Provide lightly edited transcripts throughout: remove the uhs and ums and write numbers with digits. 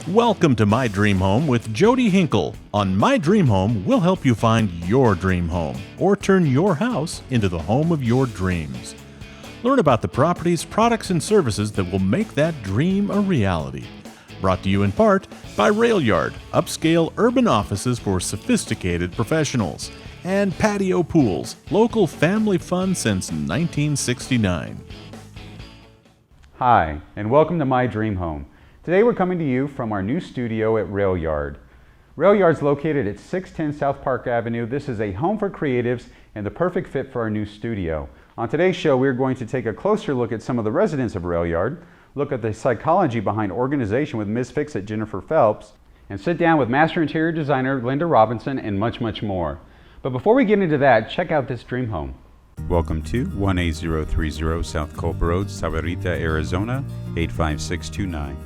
Welcome to My Dream Home with Jody Hinkle. On My Dream Home, we'll help you find your dream home or turn your house into the home of your dreams. Learn about the properties, products, and services that will make that dream a reality. Brought to you in part by Railyard, upscale urban offices for sophisticated professionals, and Patio Pools, local family fun since 1969. Hi, and welcome to My Dream Home. Today we're coming to you from our new studio at Railyard. Railyard's located at 610 South Park Avenue. This is a home for creatives and the perfect fit for our new studio. On today's show, we're going to take a closer look at some of the residents of Railyard, look at the psychology behind organization with Ms. Fix-It Jennifer Phelps, and sit down with master interior designer Linda Robertson and much, much more. But before we get into that, check out this dream home. Welcome to 18030 South Culp Road, Sahuarita, Arizona, 85629.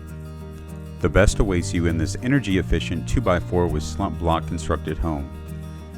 The best awaits you in this energy-efficient 2x4 with slump block constructed home.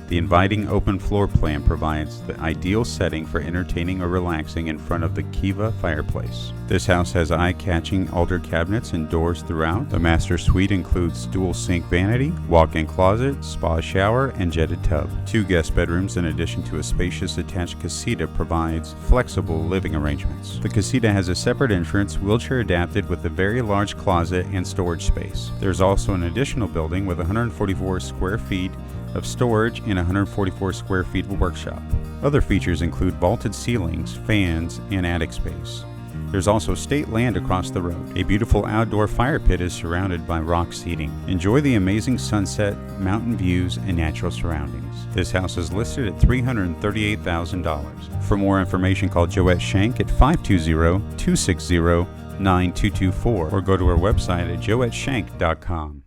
The inviting open floor plan provides the ideal setting for entertaining or relaxing in front of the Kiva fireplace. This house has eye-catching altar cabinets and doors throughout. The master suite includes dual sink vanity, walk-in closet, spa shower, and jetted tub. 2 guest bedrooms in addition to a spacious attached casita provides flexible living arrangements. The casita has a separate entrance, wheelchair adapted with a very large closet and storage space. There's also an additional building with 144 square feet of storage and 144 square feet of workshop. Other features include vaulted ceilings, fans, and attic space. There's also state land across the road. A beautiful outdoor fire pit is surrounded by rock seating. Enjoy the amazing sunset, mountain views, and natural surroundings. This house is listed at $338,000. For more information, call Joette Shank at 520-260-9224 or go to our website at joetteshank.com.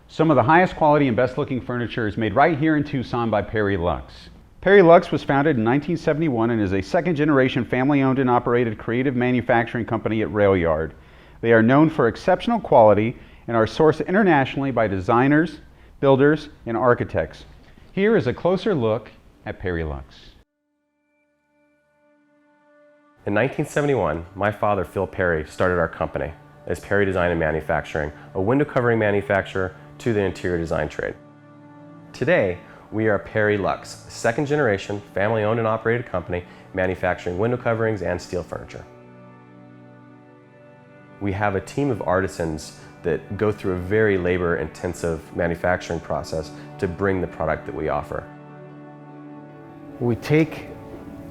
Some of the highest quality and best looking furniture is made right here in Tucson by Perry Luxe. Perry Luxe was founded in 1971 and is a second generation family owned and operated creative manufacturing company at Railyard. They are known for exceptional quality and are sourced internationally by designers, builders, and architects. Here is a closer look at Perry Luxe. In 1971, my father, Phil Perry, started our company as Perry Design and Manufacturing, a window covering manufacturer to the interior design trade. Today, we are Perry Luxe, a second generation, family owned and operated company manufacturing window coverings and steel furniture. We have a team of artisans that go through a very labor intensive manufacturing process to bring the product that we offer. We take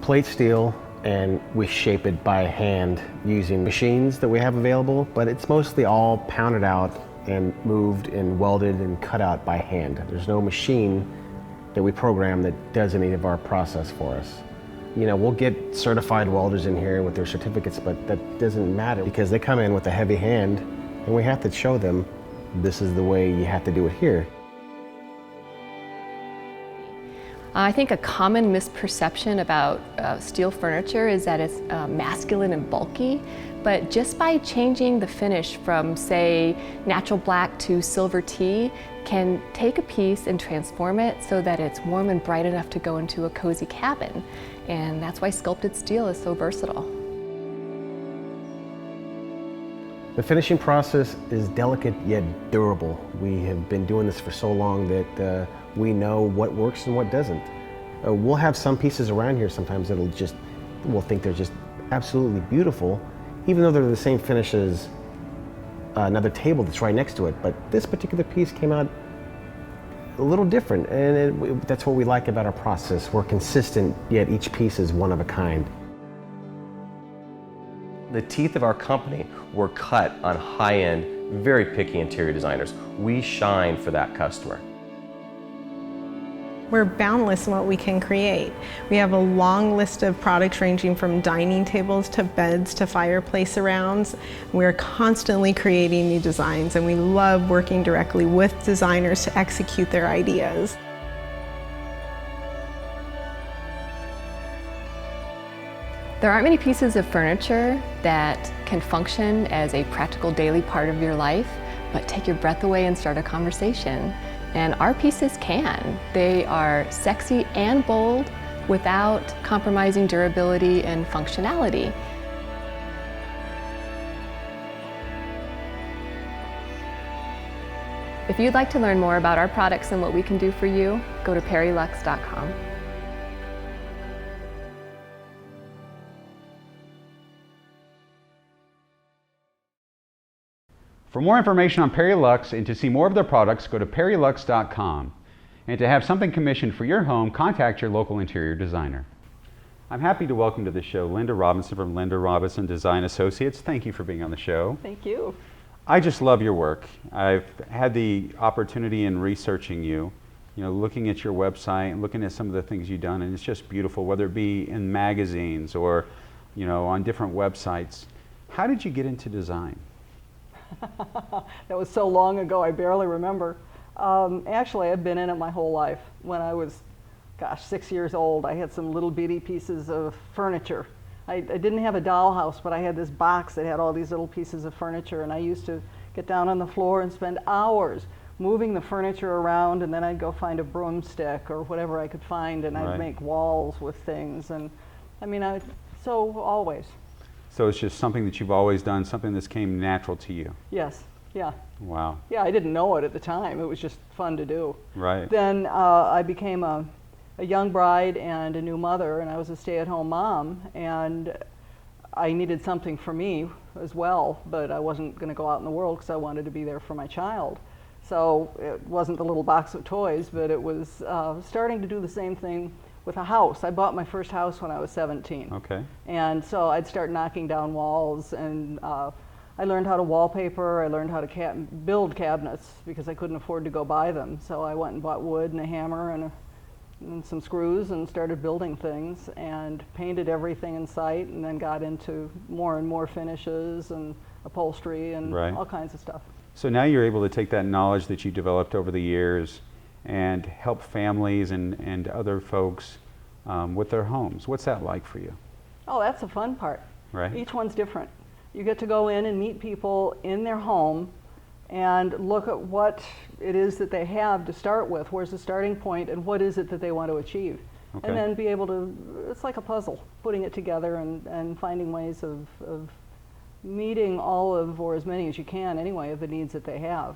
plate steel and we shape it by hand using machines that we have available, but it's mostly all pounded out and moved and welded and cut out by hand. There's no machine that we program that does any of our process for us. You know, we'll get certified welders in here with their certificates, but that doesn't matter because they come in with a heavy hand and we have to show them this is the way you have to do it here. I think a common misperception about steel furniture is that it's masculine and bulky, but just by changing the finish from, say, natural black to silver tea can take a piece and transform it so that it's warm and bright enough to go into a cozy cabin. And that's why sculpted steel is so versatile. The finishing process is delicate yet durable. We have been doing this for so long that we know what works and what doesn't. We'll have some pieces around here sometimes that'll we'll think they're just absolutely beautiful, even though they're the same finish as another table that's right next to it. But this particular piece came out a little different, and that's what we like about our process. We're consistent, yet each piece is one of a kind. The teeth of our company were cut on high-end, very picky interior designers. We shine for that customer. We're boundless in what we can create. We have a long list of products ranging from dining tables to beds to fireplace surrounds. We're constantly creating new designs and we love working directly with designers to execute their ideas. There aren't many pieces of furniture that can function as a practical daily part of your life, but take your breath away and start a conversation. And our pieces can. They are sexy and bold without compromising durability and functionality. If you'd like to learn more about our products and what we can do for you, go to perryluxe.com. For more information on Perry Luxe and to see more of their products, go to perryluxe.com. And to have something commissioned for your home, contact your local interior designer. I'm happy to welcome to the show Linda Robinson from Linda Robinson Design Associates. Thank you for being on the show. Thank you. I just love your work. I've had the opportunity in researching you, looking at your website and looking at some of the things you've done, and it's just beautiful, whether it be in magazines or, on different websites. How did you get into design? That was so long ago, I barely remember. Actually, I've been in it my whole life. When I was, 6 years old, I had some little bitty pieces of furniture. I didn't have a dollhouse, but I had this box that had all these little pieces of furniture, and I used to get down on the floor and spend hours moving the furniture around, and then I'd go find a broomstick or whatever I could find, and I'd make walls with things. And so always. So it's just something that you've always done, something that's came natural to you? Yes, yeah. Wow. Yeah, I didn't know it at the time. It was just fun to do. Right. Then I became a young bride and a new mother, and I was a stay-at-home mom, and I needed something for me as well, but I wasn't going to go out in the world because I wanted to be there for my child. So it wasn't the little box of toys, but it was starting to do the same thing with a house. I bought my first house when I was 17. Okay. And so I'd start knocking down walls, and I learned how to wallpaper. I learned how to build cabinets because I couldn't afford to go buy them. So I went and bought wood and a hammer and some screws and started building things and painted everything in sight, and then got into more and more finishes and upholstery and all kinds of stuff. So now you're able to take that knowledge that you developed over the years and help families and other folks with their homes. What's that like for you? Oh, that's the fun part. Right. Each one's different. You get to go in and meet people in their home and look at what it is that they have to start with. Where's the starting point, and what is it that they want to achieve? Okay. And then be able to, it's like a puzzle, putting it together and finding ways of meeting all of, or as many as you can anyway, of the needs that they have.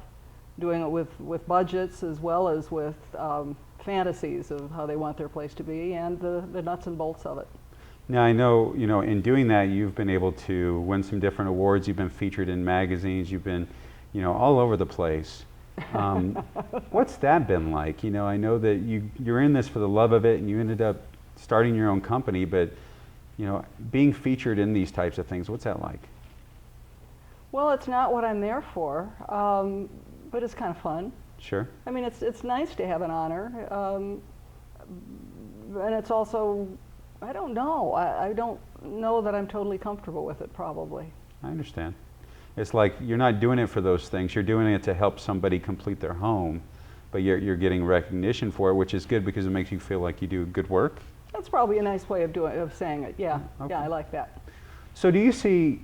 Doing it with budgets as well as with fantasies of how they want their place to be, and the nuts and bolts of it. Now I know, in doing that, you've been able to win some different awards. You've been featured in magazines. You've been, all over the place. What's that been like? I know that you're in this for the love of it, and you ended up starting your own company, but, being featured in these types of things, what's that like? Well, it's not what I'm there for. But it's kind of fun. Sure. I mean, it's nice to have an honor, and it's also, I don't know. I don't know that I'm totally comfortable with it, probably. I understand. It's like you're not doing it for those things. You're doing it to help somebody complete their home, but you're getting recognition for it, which is good because it makes you feel like you do good work. That's probably a nice way of saying it. Yeah. Okay. Yeah, I like that. So do you see,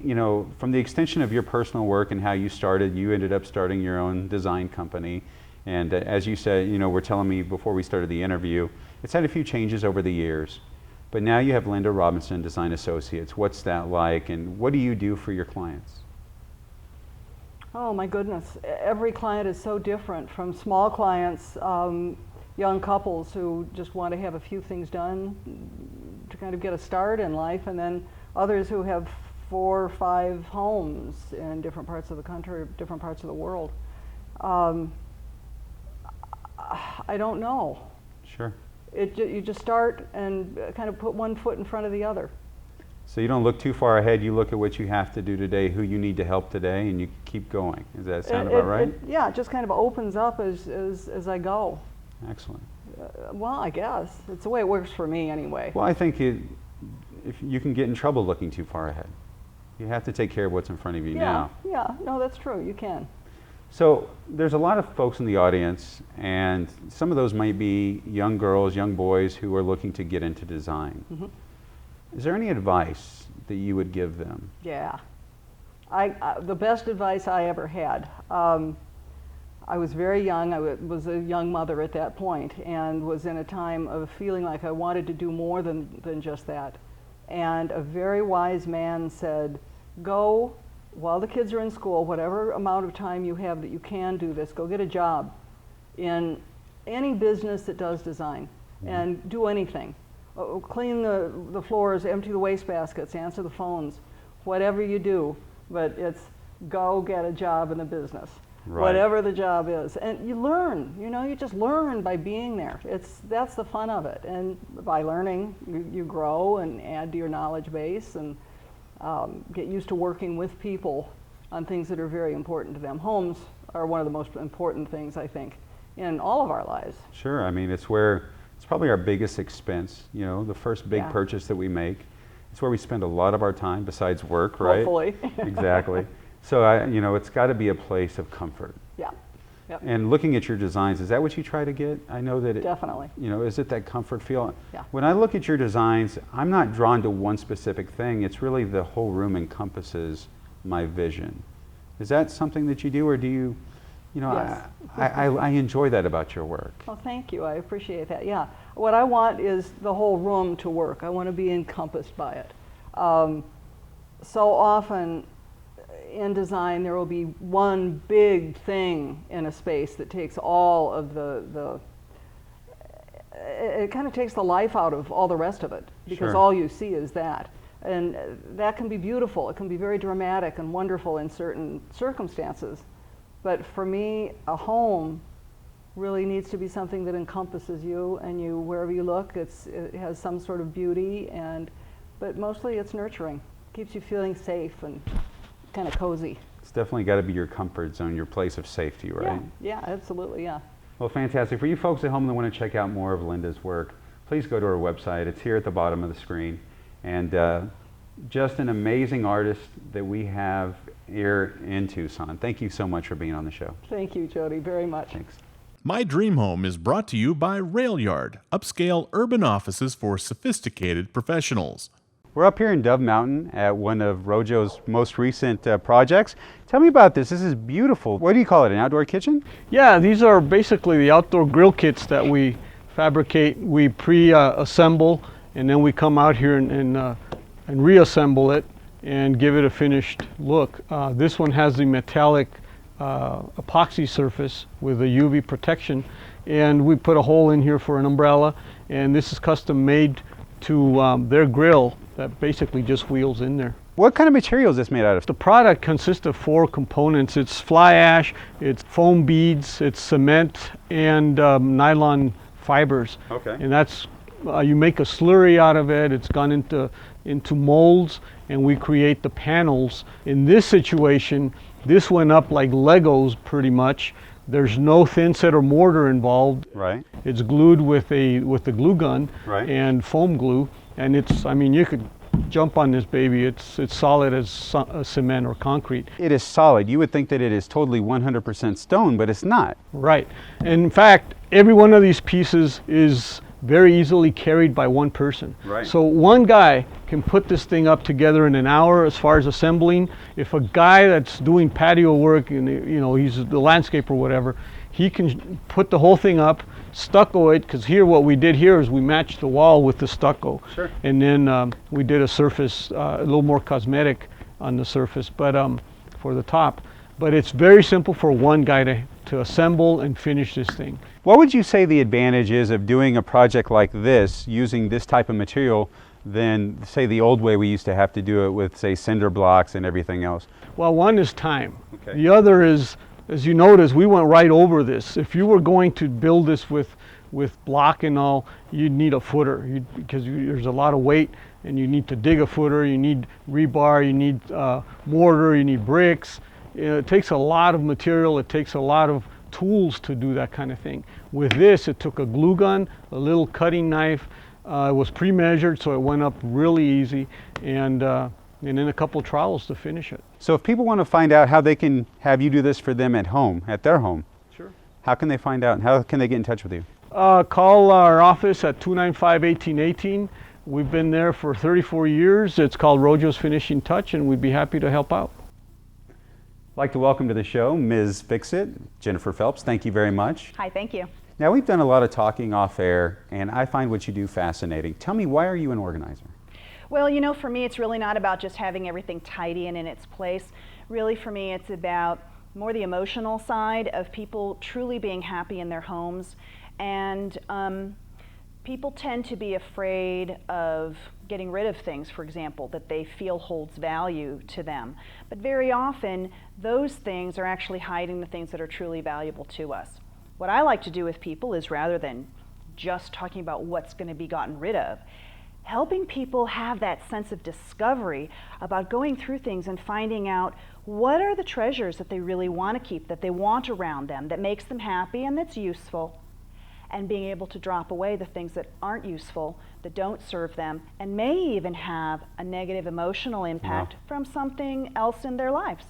from the extension of your personal work and how you started, you ended up starting your own design company. And as you said, were telling me before we started the interview, it's had a few changes over the years. But now you have Linda Robinson Design Associates. What's that like, and what do you do for your clients? Oh my goodness. Every client is so different, from small clients, young couples who just want to have a few things done to kind of get a start in life, and then others who have 4 or 5 homes in different parts of the country, different parts of the world. I don't know. Sure. You just start and kind of put one foot in front of the other. So you don't look too far ahead, you look at what you have to do today, who you need to help today, and you keep going. Does that sound about right? Yeah, it just kind of opens up as I go. Excellent. Well, I guess. It's the way it works for me anyway. Well, I think if you can get in trouble looking too far ahead. You have to take care of what's in front of you now. Yeah, no, that's true, you can. So there's a lot of folks in the audience, and some of those might be young girls, young boys who are looking to get into design. Mm-hmm. Is there any advice that you would give them? Yeah. The best advice I ever had. I was very young. I was a young mother at that point, and was in a time of feeling like I wanted to do more than just that. And a very wise man said, go while the kids are in school, whatever amount of time you have that you can do this, go get a job in any business that does design and do anything. Clean the floors, empty the wastebaskets, answer the phones, whatever you do, but it's go get a job in the business. Right. Whatever the job is, and you learn. You just learn by being there. That's the fun of it, and by learning, you grow and add to your knowledge base, and get used to working with people on things that are very important to them. Homes are one of the most important things, I think, in all of our lives. Sure. I mean, it's probably our biggest expense. The first big purchase that we make. It's where we spend a lot of our time besides work, right? Hopefully. Exactly. So it's got to be a place of comfort. Yeah. Yep. And looking at your designs, is that what you try to get? I know that definitely. Is it that comfort feel? Yeah. When I look at your designs, I'm not drawn to one specific thing. It's really the whole room encompasses my vision. Is that something that you do, or do you? Yes. I enjoy that about your work. Well, thank you. I appreciate that. Yeah. What I want is the whole room to work. I want to be encompassed by it. So often in design, there will be one big thing in a space that takes all of it kind of takes the life out of all the rest of it, because all you see is that. And that can be beautiful. It can be very dramatic and wonderful in certain circumstances. But for me, a home really needs to be something that encompasses you, and wherever you look, it has some sort of beauty, but mostly it's nurturing. Keeps you feeling safe and kind of cozy. It's definitely got to be your comfort zone, your place of safety, right? Yeah, absolutely, yeah. Well, fantastic. For you folks at home that want to check out more of Linda's work, please go to her website. It's here at the bottom of the screen. And just an amazing artist that we have here in Tucson. Thank you so much for being on the show. Thank you, Jody, very much. Thanks. My Dream Home is brought to you by Railyard, upscale urban offices for sophisticated professionals. We're up here in Dove Mountain at one of Rojo's most recent projects. Tell me about this. This is beautiful. What do you call it, an outdoor kitchen? Yeah, these are basically the outdoor grill kits that we fabricate. We pre-assemble, and then we come out here and reassemble it and give it a finished look. This one has the metallic epoxy surface with a UV protection, and we put a hole in here for an umbrella, and this is custom made to their grill that basically just wheels in there. What kind of material is this made out of? The product consists of 4 components. It's fly ash, it's foam beads, it's cement, and nylon fibers. Okay. And that's, you make a slurry out of it. It's gone into molds, and we create the panels. In this situation, this went up like Legos pretty much. There's no thin set or mortar involved. Right. It's glued with the glue gun and foam glue, and you could jump on this baby. It's solid as cement or concrete. It is solid. You would think that it is totally 100% stone, but it's not. Right. In fact, every one of these pieces is very easily carried by one person. Right. So one guy can put this thing up together in an hour as far as assembling. If a guy that's doing patio work, and he's the landscaper or whatever, he can put the whole thing up, stucco it, because here what we did here is we matched the wall with the stucco. Sure. And then we did a surface, a little more cosmetic on the surface, but for the top. But it's very simple for one guy to assemble and finish this thing. What would you say the advantage is of doing a project like this using this type of material than, say, the old way we used to have to do it with, say, cinder blocks and everything else? Well, one is time. Okay. The other is, as you notice, we went right over this. If you were going to build this with block and all, you'd need a footer because there's a lot of weight, and you need to dig a footer, you need rebar, you need mortar, you need bricks. It takes a lot of material, it takes a lot of tools to do that kind of thing. With this, it took a glue gun, a little cutting knife. It was pre-measured, so it went up really easy, and then a couple of trowels to finish it. So if people want to find out how they can have you do this for them at home, at their home, Sure. How can they find out? How can they get in touch with you? Call our office at 295-1818. We've been there for 34 years. It's called Rojo's Finishing Touch, and we'd be happy to help out. I'd like to welcome to the show Ms. Fix-It, Jennifer Phelps. Thank you very much. Hi, thank you. Now, we've done a lot of talking off air, and I find what you do fascinating. Tell me, why are you an organizer? Well, for me, it's really not about just having everything tidy and in its place. Really, for me, it's about more the emotional side of people truly being happy in their homes. And people tend to be afraid of getting rid of things, for example, that they feel holds value to them. But very often, those things are actually hiding the things that are truly valuable to us. What I like to do with people is, rather than just talking about what's going to be gotten rid of, helping people have that sense of discovery about going through things and finding out what are the treasures that they really want to keep, that they want around them, that makes them happy and that's useful, and being able to drop away the things that aren't useful, that don't serve them, and may even have a negative emotional impact from something else in their lives.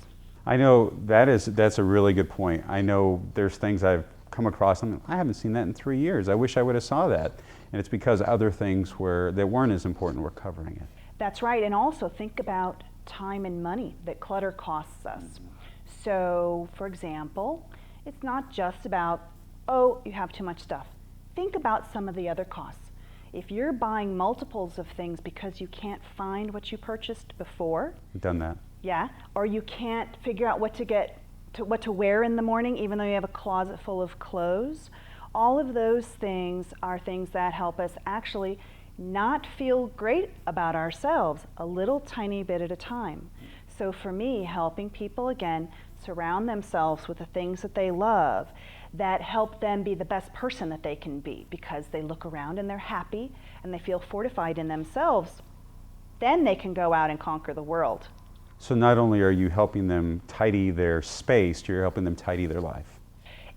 I know that's a really good point. I know there's things I've come across, and I haven't seen that in 3 years. I wish I would have saw that. And it's because other things that weren't as important were covering it. That's right, and also think about time and money that clutter costs us. So, for example, it's not just about, oh, you have too much stuff. Think about some of the other costs. If you're buying multiples of things because you can't find what you purchased before, Done that. yeah, or you can't figure out what to wear in the morning, even though you have a closet full of clothes, all of those things are things that help us actually not feel great about ourselves a little tiny bit at a time. So for me, helping people, again, surround themselves with the things that they love that help them be the best person that they can be, because they look around and they're happy and they feel fortified in themselves, then they can go out and conquer the world. So not only are you helping them tidy their space, you're helping them tidy their life.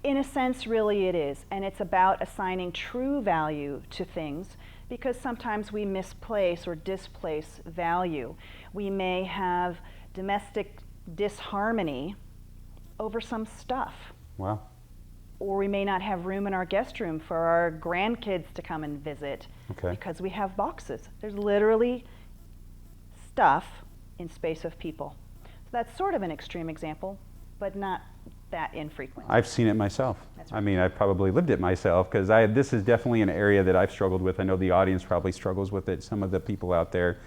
In a sense, really it is, and it's about assigning true value to things, because sometimes we misplace or displace value. We may have domestic disharmony over some stuff. Wow. Or we may not have room in our guest room for our grandkids to come and visit Okay. because we have boxes. There's literally stuff in space of people. So that's sort of an extreme example, but not that infrequent. I've seen it myself. That's I right. mean, I've probably lived it myself, because this is definitely an area that I've struggled with. I know the audience probably struggles with it, some of the people out there.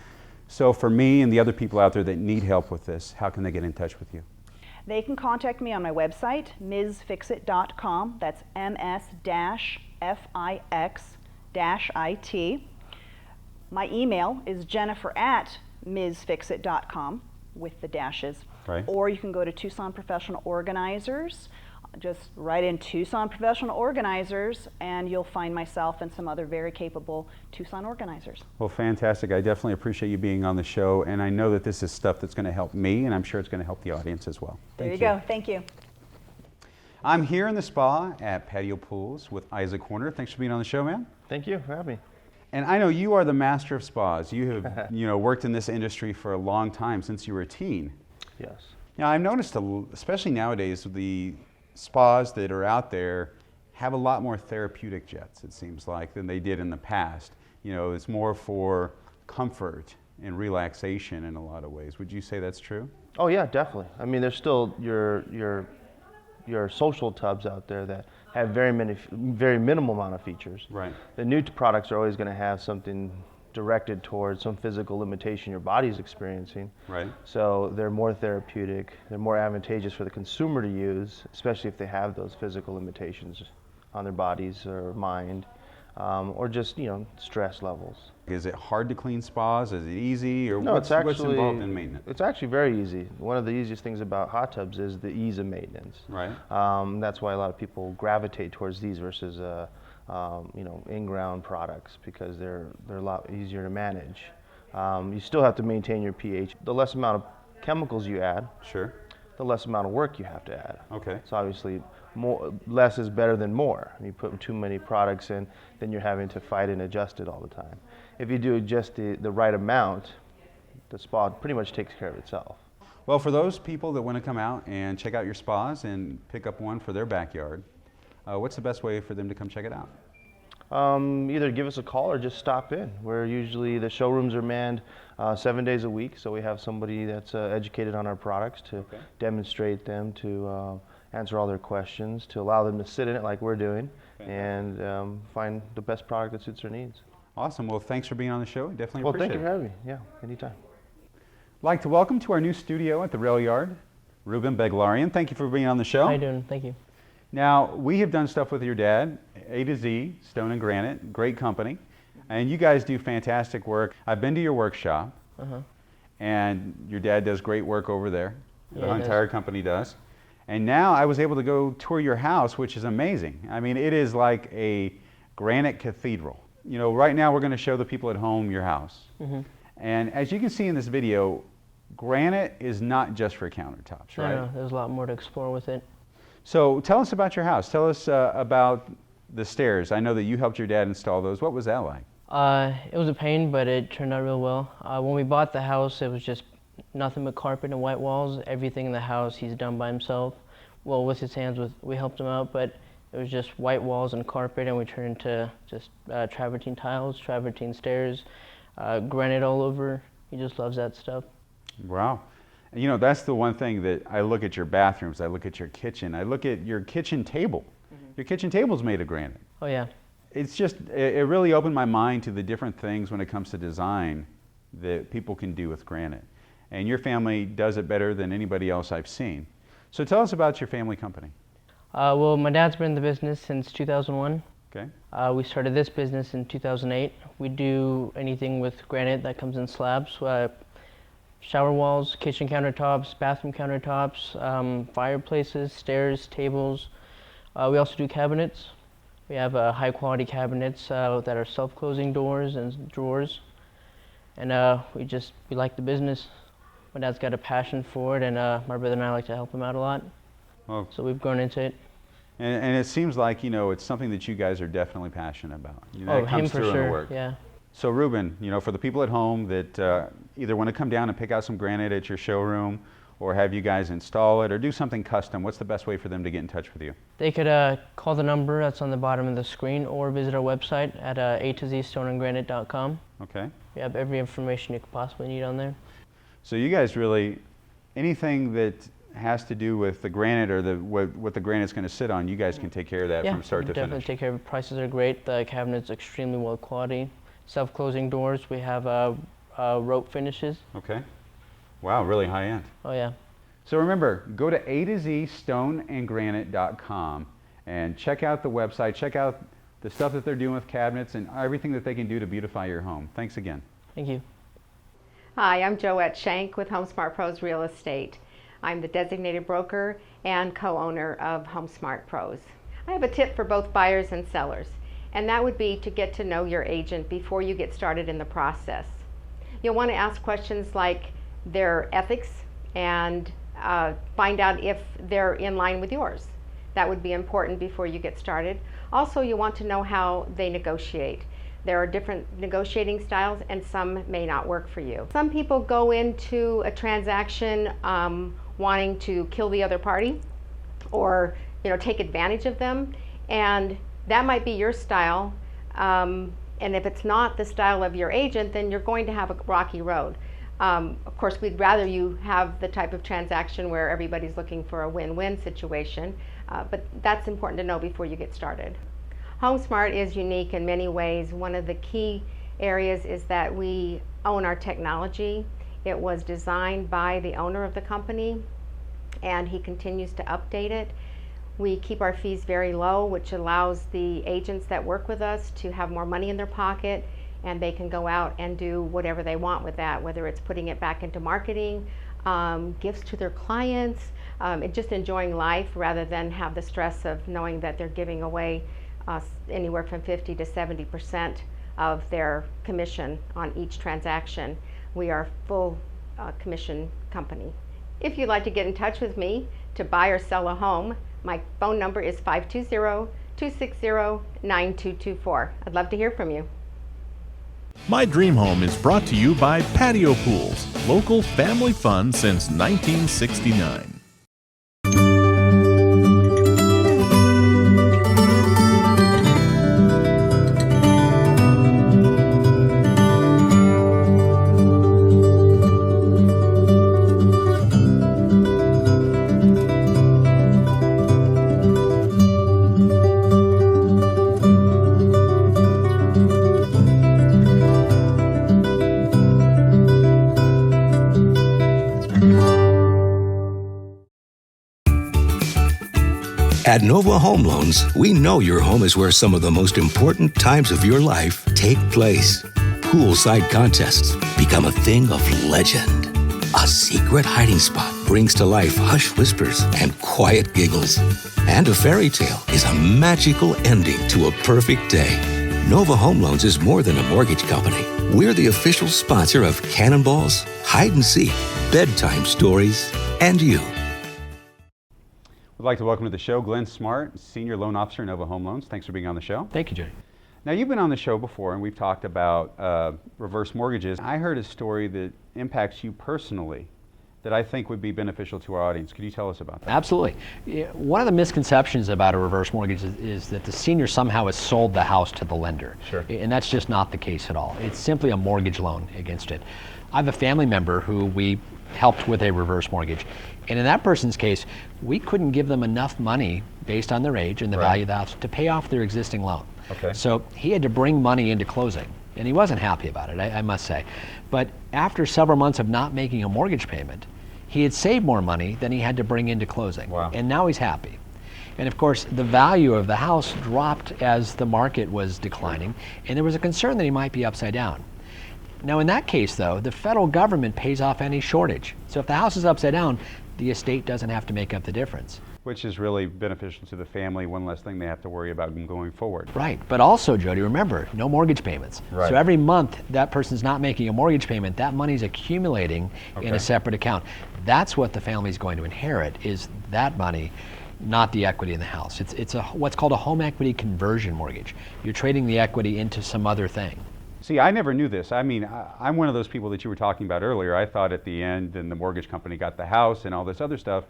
So for me and the other people out there that need help with this, how can they get in touch with you? They can contact me on my website, msfixit.com. That's ms-fix-it. My email is jennifer@msfixit.com with the dashes. Right. Or you can go to Tucson Professional Organizers. Just write in Tucson Professional Organizers and you'll find myself and some other very capable Tucson organizers. Well, fantastic. I definitely appreciate you being on the show, and I know that this is stuff that's going to help me, and I'm sure it's going to help the audience as well. There you go. Thank you. I'm here in the spa at Patio Pools with Isaac Horner. Thanks for being on the show, man. Thank you for having me. And I know you are the master of spas. You have worked in this industry for a long time, since you were a teen. Yes. Now, I've noticed, especially nowadays, the spas that are out there have a lot more therapeutic jets, it seems like, than they did in the past. It's more for comfort and relaxation in a lot of ways. Would you say that's true? Oh yeah, definitely. I mean, there's still your social tubs out there that have very minimal amount of features. Right. The new products are always going to have something directed towards some physical limitation your body's experiencing. Right. So they're more therapeutic, they're more advantageous for the consumer to use, especially if they have those physical limitations on their bodies or mind, or just stress levels. Is it hard to clean spas? Is it easy? Or No, what's involved in maintenance? It's actually very easy. One of the easiest things about hot tubs is the ease of maintenance. Right. That's why a lot of people gravitate towards these versus in-ground products, because they're a lot easier to manage. You still have to maintain your pH. The less amount of chemicals you add, Sure. the less amount of work you have to add. Okay. So obviously, less is better than more. You put too many products in, then you're having to fight and adjust it all the time. If you do just the right amount, the spa pretty much takes care of itself. Well, for those people that want to come out and check out your spas and pick up one for their backyard, what's the best way for them to come check it out? Either give us a call or just stop in. The showrooms are manned 7 days a week, so we have somebody that's educated on our products to demonstrate them, to answer all their questions, to allow them to sit in it like we're doing, and find the best product that suits their needs. Awesome. Well, thanks for being on the show. Definitely Well, appreciate thank you it. for having me. Yeah, anytime. I'd like to welcome to our new studio at the Rail Yard, Ruben Biglari, and thank you for being on the show. How you doing? Thank you. Now, we have done stuff with your dad, A to Z, Stone and Granite, great company, and you guys do fantastic work. I've been to your workshop, and your dad does great work over there. Yeah, The entire company does. And now I was able to go tour your house, which is amazing. I mean, it is like a granite cathedral. You know, right now we're going to show the people at home your house. And as you can see in this video, granite is not just for countertops, right? No, there's a lot more to explore with it. So tell us about your house. Tell us about the stairs. I know that you helped your dad install those. What was that like? It was a pain, but it turned out real well. When we bought the house, it was just nothing but carpet and white walls. Everything in the house he's done by himself. Well, with his hands, we helped him out, but it was just white walls and carpet, and we turned into just travertine tiles, travertine stairs, granite all over. He just loves that stuff. Wow. You know, that's the one thing that I look at your bathrooms, I look at your kitchen, I look at your kitchen table. Your kitchen table's made of granite. Oh yeah. It's just, it really opened my mind to the different things when it comes to design that people can do with granite. And your family does it better than anybody else I've seen. So tell us about your family company. Well, my dad's been in the business since 2001. Okay. We started this business in 2008. We do anything with granite that comes in slabs. Shower walls, kitchen countertops, bathroom countertops, fireplaces, stairs, tables. We also do cabinets. We have high quality cabinets that are self-closing doors and drawers. And we like the business. My dad's got a passion for it, and my brother and I like to help him out a lot. Well, so we've grown into it. And it seems like, you know, it's something that you guys are definitely passionate about. You know, Oh, it comes him for through in the sure, work. yeah. So Ruben, you know, for the people at home that either want to come down and pick out some granite at your showroom, or have you guys install it, or do something custom, what's the best way for them to get in touch with you? They could call the number that's on the bottom of the screen, or visit our website at A2ZStoneandGranite.com. Okay. We have every information you could possibly need on there. So you guys really, anything that has to do with the granite or what the granite's going to sit on, you guys can take care of that from start to definitely finish. take care of it. Prices are great. The cabinet's extremely well quality. Self-closing doors. We have rope finishes. Okay. Wow, really high end. Oh yeah. So remember, go to A2ZStoneandGranite.com and check out the website, check out the stuff that they're doing with cabinets and everything that they can do to beautify your home. Thanks again. Thank you. Hi, I'm Joette Shank with HomeSmart Pros Real Estate. I'm the designated broker and co-owner of HomeSmart Pros. I have a tip for both buyers and sellers, and that would be to get to know your agent before you get started in the process. You'll want to ask questions like their ethics and find out if they're in line with yours. That would be important before you get started. Also, you want to know how they negotiate. There are different negotiating styles and some may not work for you. Some people go into a transaction wanting to kill the other party or take advantage of them, and that might be your style. And if it's not the style of your agent, then you're going to have a rocky road. Of course, we'd rather you have the type of transaction where everybody's looking for a win-win situation, but that's important to know before you get started. HomeSmart is unique in many ways. One of the key areas is that we own our technology. It was designed by the owner of the company, and he continues to update it. We keep our fees very low, which allows the agents that work with us to have more money in their pocket, and they can go out and do whatever they want with that, whether it's putting it back into marketing, gifts to their clients, and just enjoying life rather than have the stress of knowing that they're giving away anywhere from 50 to 70% of their commission on each transaction. We are a full commission company. If you'd like to get in touch with me to buy or sell a home, my phone number is 520-260-9224. I'd love to hear from you. My Dream Home is brought to you by Patio Pools, local family fun since 1969. At Nova Home Loans, we know your home is where some of the most important times of your life take place. Poolside contests become a thing of legend. A secret hiding spot brings to life hush whispers and quiet giggles. And a fairy tale is a magical ending to a perfect day. Nova Home Loans is more than a mortgage company. We're the official sponsor of Cannonballs, Hide and Seek, Bedtime Stories, and you. We'd like to welcome to the show Glenn Smart, Senior Loan Officer at Nova Home Loans. Thanks for being on the show. Thank you, Jody. Now, you've been on the show before, and we've talked about reverse mortgages. I heard a story that impacts you personally that I think would be beneficial to our audience. Could you tell us about that? Absolutely. One of the misconceptions about a reverse mortgage is that the senior somehow has sold the house to the lender. Sure. And that's just not the case at all. It's simply a mortgage loan against it. I have a family member who we helped with a reverse mortgage. And in that person's case, we couldn't give them enough money based on their age and the value of the house to pay off their existing loan. Okay. So he had to bring money into closing, and he wasn't happy about it, I must say. But after several months of not making a mortgage payment, he had saved more money than he had to bring into closing. Wow. And now he's happy. And of course, the value of the house dropped as the market was declining, and there was a concern that he might be upside down. Now in that case though, the federal government pays off any shortage. So if the house is upside down, the estate doesn't have to make up the difference. Which is really beneficial to the family, one less thing they have to worry about going forward. Right, but also, Jody, remember, no mortgage payments. Right. So every month that person's not making a mortgage payment, that money's accumulating in a separate account. That's what the family's going to inherit, is that money, not the equity in the house. It's what's called a home equity conversion mortgage. You're trading the equity into some other thing. See, I never knew this. I mean, I'm one of those people that you were talking about earlier. I thought at the end, and the mortgage company got the house and all this other stuff.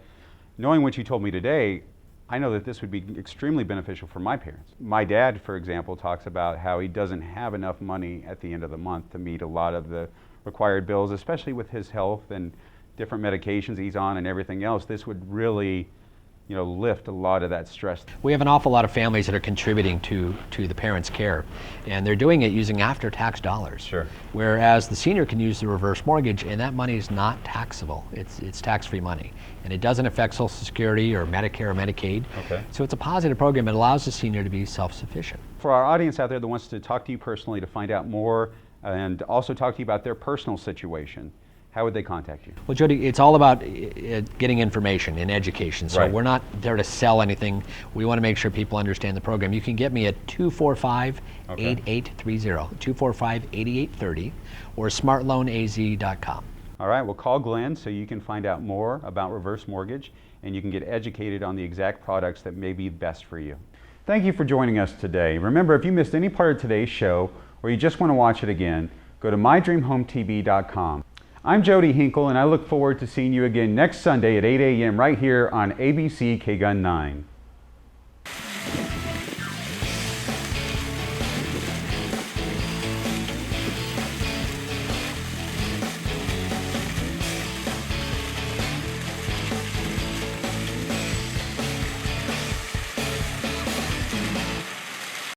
Knowing what you told me today, I know that this would be extremely beneficial for my parents. My dad, for example, talks about how he doesn't have enough money at the end of the month to meet a lot of the required bills, especially with his health and different medications he's on and everything else. This would really, lift a lot of that stress. We have an awful lot of families that are contributing to the parents' care, and they're doing it using after-tax dollars. Sure. Whereas the senior can use the reverse mortgage, and that money is not taxable. It's tax-free money, and it doesn't affect Social Security or Medicare or Medicaid. Okay. So it's a positive program. It allows the senior to be self-sufficient. For our audience out there that wants to talk to you personally to find out more and also talk to you about their personal situation, how would they contact you? Well, Jody, it's all about getting information and education. So Right. we're not there to sell anything. We want to make sure people understand the program. You can get me at 245-8830, 245-8830, or smartloanaz.com. All right, well, call Glenn so you can find out more about reverse mortgage and you can get educated on the exact products that may be best for you. Thank you for joining us today. Remember, if you missed any part of today's show or you just want to watch it again, go to mydreamhometv.com. I'm Jody Hinkle, and I look forward to seeing you again next Sunday at 8 a.m. right here on ABC KGUN 9.